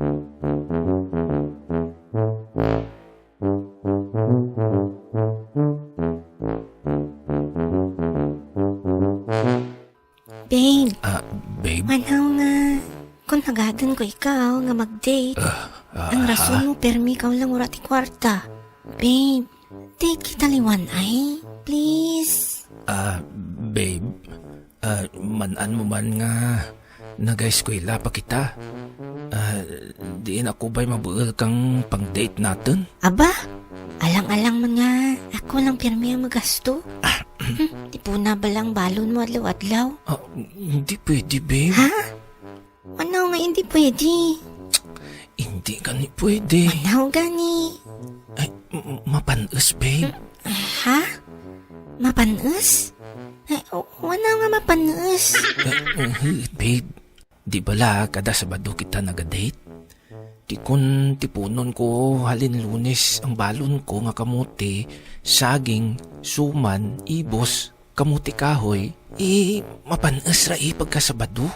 Babe, Babe? manaw nga. Kung nagadan ko ikaw nga mag-date. Ang rason mo, permi ikaw lang urati kwarta. Babe, date kita liwan ay. Please. Babe, manan mo man nga nag-eskwela pa kita. Diin ako ba'y mabuel kang pang-date natin? Aba, alang-alang man nga. Ako lang permi ang magasto. Di po na balang balon mo adlaw-adlaw? Hindi pwede, babe. Ha? Ano nga hindi pwede? Hindi gani pwede. Ano gani? Ay, mapanas, babe. Ha? Mapanas? Ay, wala nga mapanas. Babe, di bala kada Sabado kita nagadate? Di kun tipunon ko halin Lunes ang balon ko nga kamuti, saging, suman, ibos, kamuti kahoy, mapanas ra pagka Sabado.